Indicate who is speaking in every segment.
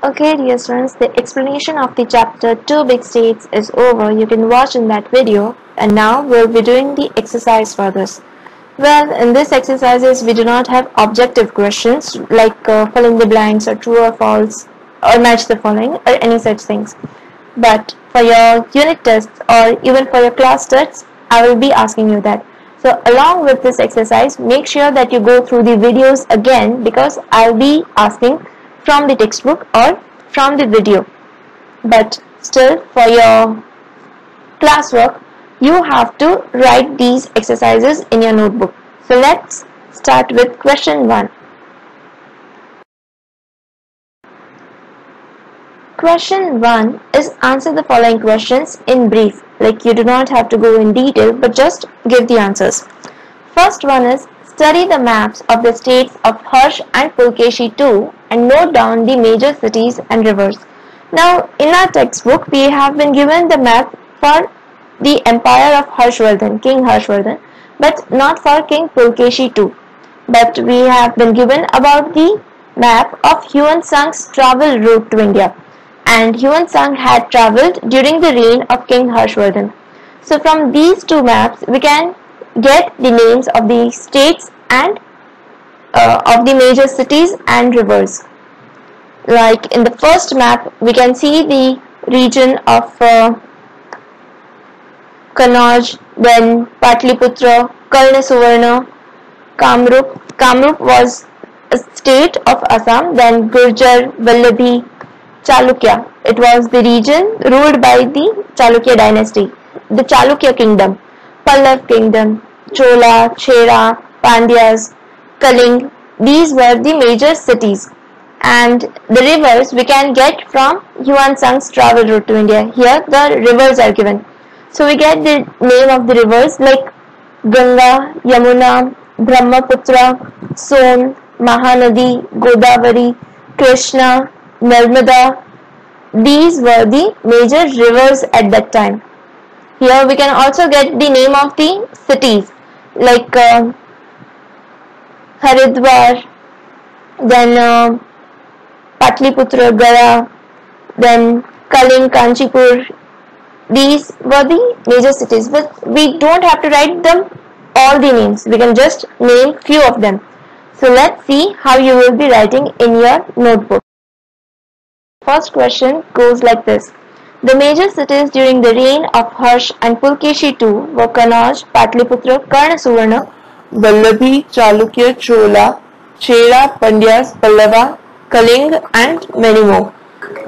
Speaker 1: Okay dear students, the explanation of the chapter 2 big states is over. You can watch in that video, and now we'll be doing the exercise for this. Well, in this exercises we do not have objective questions like fill in the blanks or true or false or match the following or any such things. But for your unit tests or even for your class tests, I will be asking you that. So along with this exercise, make sure that you go through the videos again, because I'll be asking from the textbook or from the video. But still, for your classwork, you have to write these exercises in your notebook. So let's start with question 1. Question 1 is answer the following questions in brief. Like, you do not have to go in detail, but just give the answers. First one is study the maps of the states of Harsh and Pulkeshi II and note down the major cities and rivers. Now, in our textbook, we have been given the map for the empire of Harshvardhan, King Harshvardhan, but not for King Pulkeshi II. But we have been given about the map of Yuan Sang's travel route to India. And Yuan Sang had travelled during the reign of King Harshvardhan. So from these two maps, we can get the names of the states and of the major cities and rivers. Like in the first map, we can see the region of Kannauj, then Patliputra, Karna Suvarna, Kamrup. Kamrup was a state of Assam, then Gurjar, Vallabhi, Chalukya. It was the region ruled by the Chalukya dynasty, the Chalukya kingdom, Pallav kingdom, Chola, Chera, Pandyas, Kaling. These were the major cities. And the rivers we can get from Yuan Sang's travel route to India. Here the rivers are given. So we get the name of the rivers like Ganga, Yamuna, Brahmaputra, Son, Mahanadi, Godavari, Krishna, Narmada. These were the major rivers at that time. Here we can also get the name of the cities like Haridwar, then Patliputra, Gaya, then Kaling, Kanchipur. These were the major cities, but we don't have to write them all the names. We can just name few of them. So let's see how you will be writing in your notebook. First question goes like this. The major cities during the reign of Harsh and Pulkeshi II were Kannauj, Patliputra, Karna Suvarna,
Speaker 2: Vallabhi, Chalukya, Chola, Chera, Pandyas, Pallava, Kaling, and many more.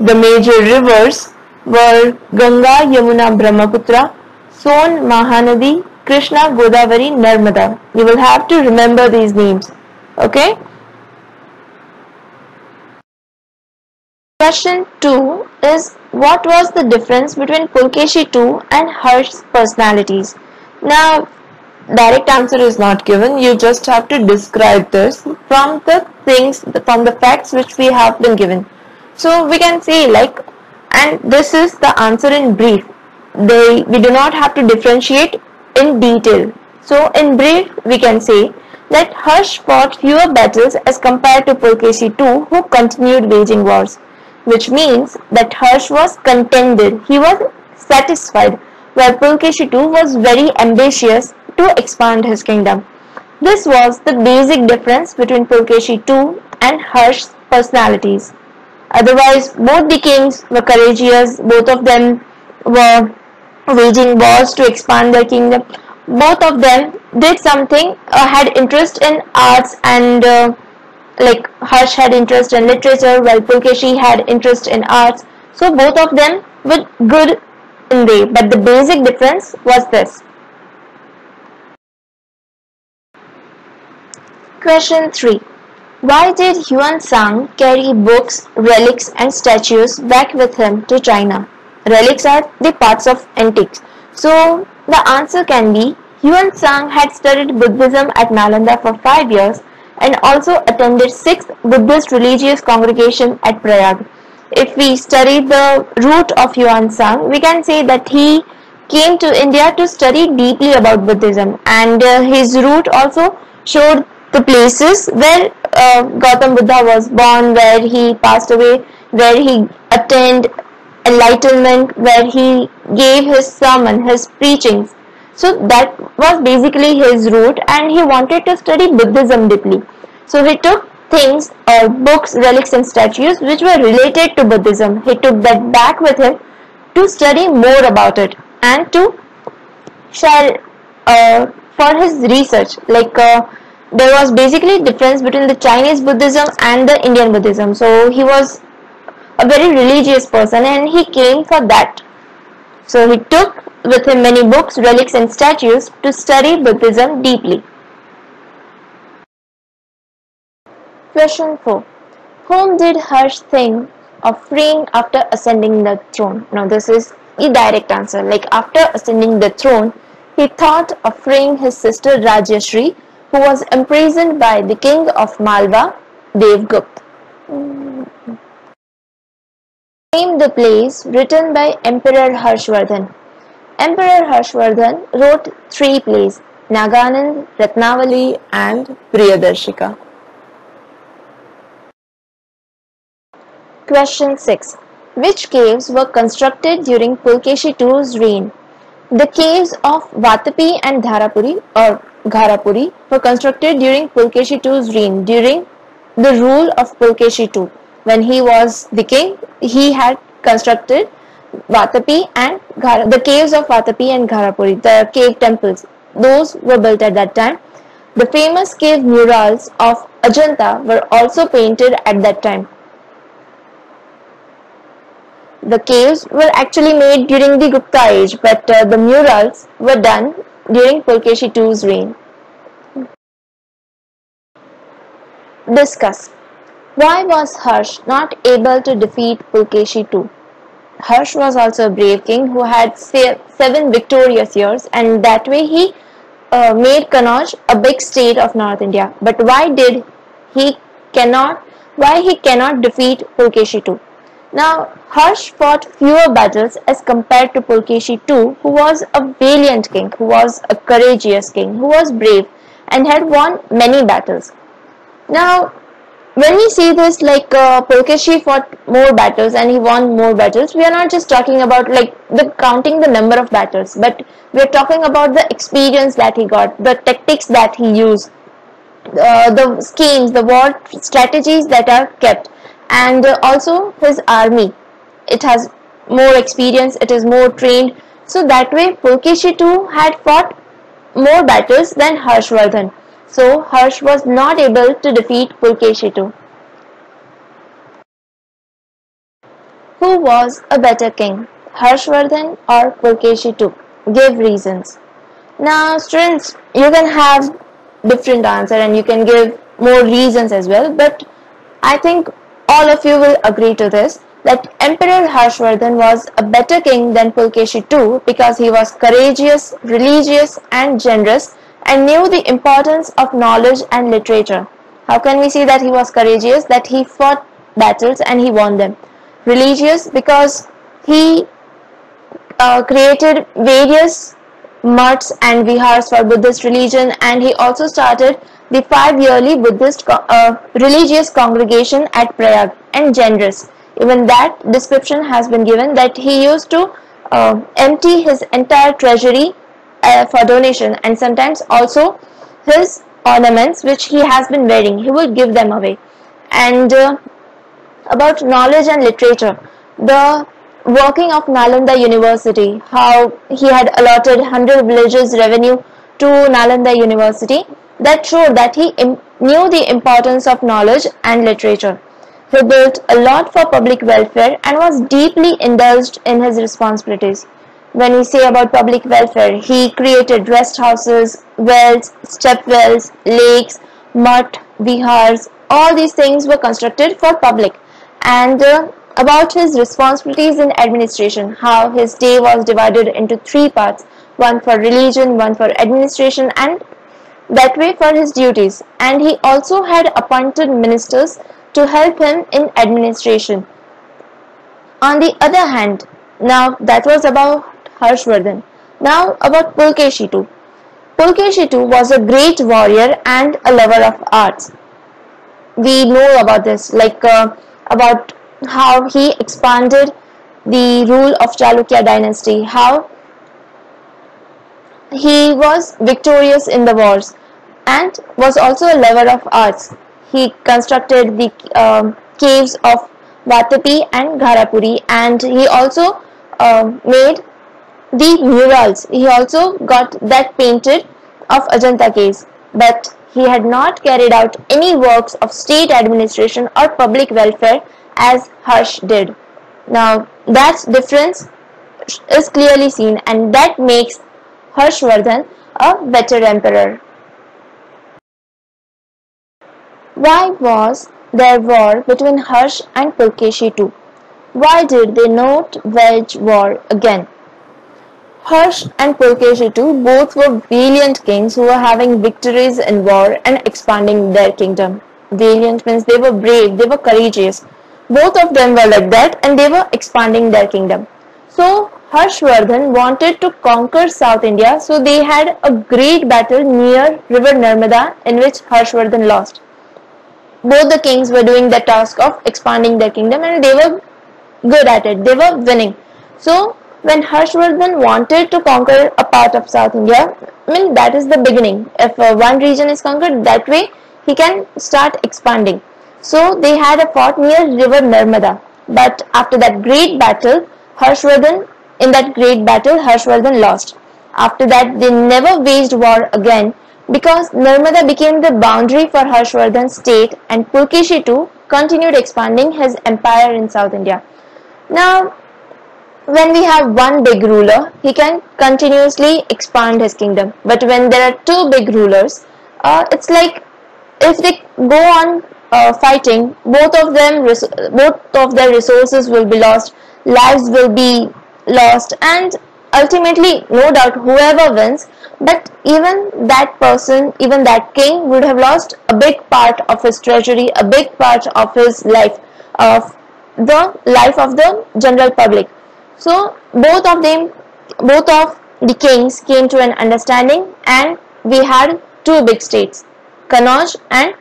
Speaker 2: The major rivers were Ganga, Yamuna, Brahmaputra, Son, Mahanadi, Krishna, Godavari, Narmada. You will have to remember these names. Okay?
Speaker 1: Question 2 is what was the difference between Pulkeshi II and Harsh's personalities?
Speaker 2: Now, direct answer is not given. You just have to describe this from the facts which we have been given. So we can say like, and this is the answer in brief. We do not have to differentiate in detail. So in brief, we can say that Harsh fought fewer battles as compared to Pulkeshi II, who continued waging wars. Which means that Harsh was contented, he was satisfied, while Pulkeshi II was very ambitious to expand his kingdom. This was the basic difference between Pulkeshi II and Harsh's personalities. Otherwise, both the kings were courageous, both of them were waging wars to expand their kingdom. Both of them did something, had interest in arts and like Harsh had interest in literature while Pulkeshi had interest in arts. So both of them were good in way, but the basic difference was this. Question 3. Why did Yuan Sang carry books, relics and statues back with him to China? Relics are the parts of antiques. So the answer can be Yuan Sang had studied Buddhism at Nalanda for 5 years and also attended 6th Buddhist religious congregation at Prayag. If we study the route of Yuan Sang, we can say that he came to India to study deeply about Buddhism, and his route also showed the places where Gautam Buddha was born, where he passed away.
Speaker 1: where he attained enlightenment, where he gave his sermon, his preachings. So that was basically his route, and he wanted to study Buddhism deeply. So he took things or books, relics and statues which were related to Buddhism. He took that back with him to study more about it and to share for his research. There was basically difference between the Chinese Buddhism and the Indian Buddhism. So he was a very religious person and he came for that. So he took with him many books, relics and statues to study Buddhism deeply. Question 4. Whom did Harsh think of freeing after ascending the throne? Now this is the direct answer. Like after ascending the throne, he thought of freeing his sister Rajyashri, who was imprisoned by the king of Malwa, Devgupta. Name the plays written by Emperor Harshvardhan. Emperor Harshvardhan wrote 3 plays, Naganand, Ratnavali and Priyadarshika. Question 6. Which caves were constructed during Pulkeshi II's reign? The caves of Vatapi and Dharapuri or Gharapuri were constructed during Pulkeshi II's reign, during the rule of Pulkeshi II. When he was the king, he had constructed Vatapi and the caves of Vatapi and Gharapuri, the cave temples. Those were built at that time. The famous cave murals of Ajanta were also painted at that time. The caves were actually made during the Gupta age, but the murals were done during Pulkeshi II's reign. Discuss. Why was Harsh not able to defeat Pulkeshi II? Harsh was also a brave king who had 7 victorious years, and that way he made Kannauj a big state of North India. But why he cannot defeat Pulkeshi II? Now, Harsh fought fewer battles as compared to Pulkeshi II, who was a valiant king, who was a courageous king, who was brave and had won many battles. Now, when we see this, Pulkeshi fought more battles and he won more battles, we are not just talking about counting the number of battles, but we are talking about the experience that he got, the tactics that he used, the schemes, the war strategies that are kept, and also his army. It has more experience, it is more trained. So that way Pulkeshi II had fought more battles than Harshvardhan. So Harsh was not able to defeat Pulkeshi II. Who was a better king, Harshvardhan or Pulkeshi II? Give reasons. Now students, you can have different answer and you can give more reasons as well, but I think all of you will agree to this, that Emperor Harshvardhan was a better king than Pulkeshi II because he was courageous, religious and generous and knew the importance of knowledge and literature. How can we see that he was courageous? That he fought battles and he won them. Religious because he created various mutts and vihars for Buddhist religion, and he also started the 5-yearly Buddhist religious congregation at Prayag. And generous, even that description has been given, that he used to empty his entire treasury for donation, and sometimes also his ornaments which he has been wearing, he will give them away. And about knowledge and literature, the working of Nalanda University, how he had allotted 100 villages revenue to Nalanda University, that showed that he knew the importance of knowledge and literature. He built a lot for public welfare and was deeply indulged in his responsibilities. When we say about public welfare, he created rest houses, wells, step wells, lakes, mutt, vihars. All these things were constructed for public. And about his responsibilities in administration, how his day was divided into 3 parts, one for religion, one for administration, and that way for his duties. And he also had appointed ministers to help him in administration. On the other hand, now that was about Harshvardhan. Now about Pulkeshi II. Pulkeshi II was a great warrior and a lover of arts. We know about this, about how he expanded the rule of Chalukya dynasty, how he was victorious in the wars and was also a lover of arts. He constructed the caves of Vatapi and Gharapuri, and he also made the murals. He also got that painted of Ajanta caves, but he had not carried out any works of state administration or public welfare as Harsh did. Now that difference is clearly seen, and that makes Harshvardhan a better emperor. Why was there war between Harsh and Pulkeshi too? Why did they not wage war again? Harsh and Pulkeshi too both were valiant kings who were having victories in war and expanding their kingdom. Valiant means they were brave, they were courageous. Both of them were like that, and they were expanding their kingdom. So Harshvardhan wanted to conquer South India, so they had a great battle near river Narmada in which Harshvardhan lost. Both the kings were doing the task of expanding their kingdom, and they were good at it, they were winning. So when Harshvardhan wanted to conquer a part of South India, I mean that is the beginning. If one region is conquered, that way he can start expanding. So they had a fort near river Narmada, but after that great battle, Harshvardhan lost. After that, they never waged war again, because Narmada became the boundary for Harshvardhan's state, and Pulkeshi too continued expanding his empire in South India. Now, when we have one big ruler, he can continuously expand his kingdom. But when there are two big rulers, it's like if they go on fighting, both of their resources will be lost, lives will be lost, and ultimately, no doubt, whoever wins, but even that person, even that king would have lost a big part of his treasury, a big part of his life, of the life of the general public. So both of the kings came to an understanding, and we had two big states, Kannauj and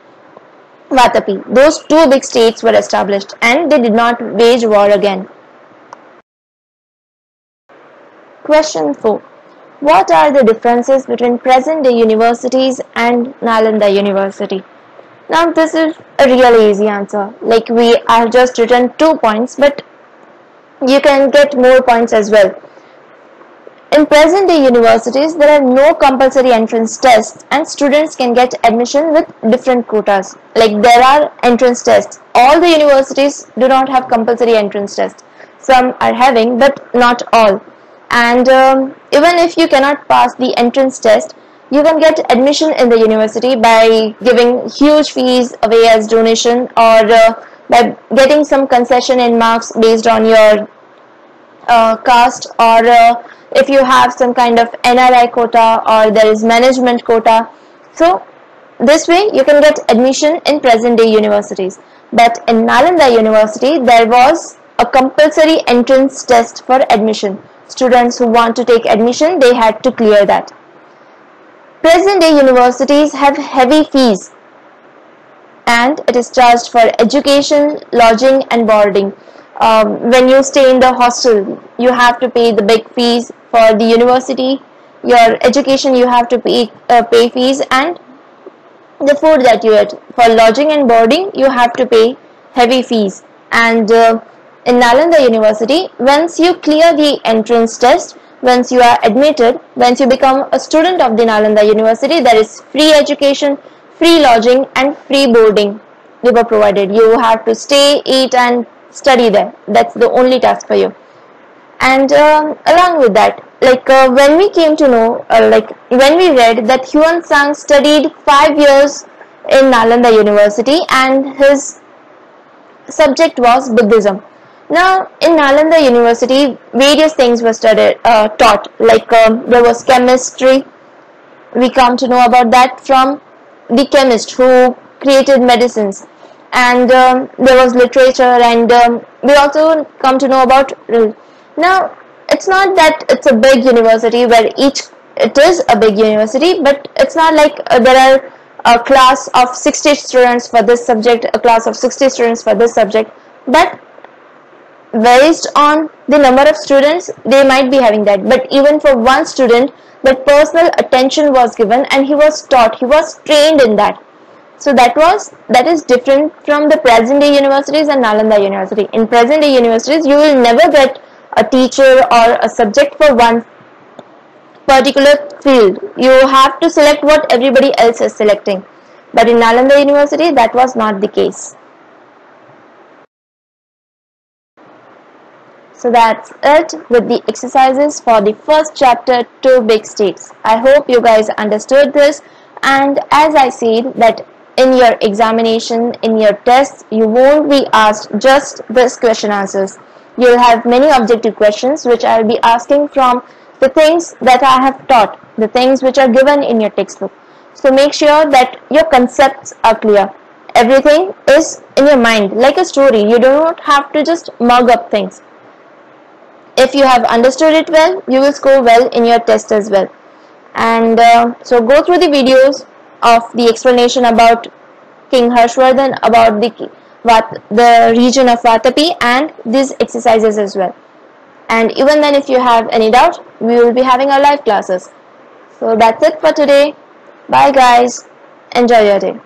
Speaker 1: Vatapi. Those two big states were established, and they did not wage war again. Question 4. What are the differences between present-day universities and Nalanda University? Now this is a really easy answer. Like I have just written 2 points, but you can get more points as well. In present-day universities, there are no compulsory entrance tests, and students can get admission with different quotas. Like there are entrance tests. All the universities do not have compulsory entrance tests. Some are having, but not all. And even if you cannot pass the entrance test, you can get admission in the university by giving huge fees away as donation, or by getting some concession in marks based on your caste, or if you have some kind of NRI quota, or there is management quota. So this way you can get admission in present day universities. But in Nalanda University, there was a compulsory entrance test for admission. Students who want to take admission, they had to clear that. Present day universities have heavy fees, and it is charged for education, lodging and boarding. When you stay in the hostel, you have to pay the big fees. For the university, your education, you have to pay fees, and the food that you eat. For lodging and boarding, you have to pay heavy fees. And in Nalanda University, once you clear the entrance test, once you are admitted, once you become a student of the Nalanda University, there is free education, free lodging and free boarding they were provided. You have to stay, eat and study there. That's the only task for you. And along with that, when we came to know, when we read that Huan Sang studied 5 years in Nalanda University and his subject was Buddhism. Now, in Nalanda University, various things were taught, there was chemistry. We come to know about that from the chemist who created medicines, and there was literature, and we also come to know about. Now, it's not that it's a big university where it is a big university, but it's not like there are a class of 60 students for this subject, a class of 60 students for this subject, but based on the number of students, they might be having that, but even for one student, that personal attention was given and he was taught, he was trained in that. So that is different from the present day universities and Nalanda University. In present day universities, you will never get a teacher or a subject for one particular field. You have to select what everybody else is selecting. But in Nalanda University, that was not the case. So that's it with the exercises for the first chapter, Two Big States. I hope you guys understood this, and as I said that in your examination, in your tests, you won't be asked just this question answers. You'll have many objective questions which I'll be asking from the things that I have taught, the things which are given in your textbook. So make sure that your concepts are clear. Everything is in your mind like a story. You don't have to just mug up things. If you have understood it well, you will score well in your test as well. And so go through the videos of the explanation about King Harshvardhan, about the region of Vatapi, and these exercises as well. And even then, if you have any doubt, we will be having our live classes. So that's it for today. Bye guys. Enjoy your day.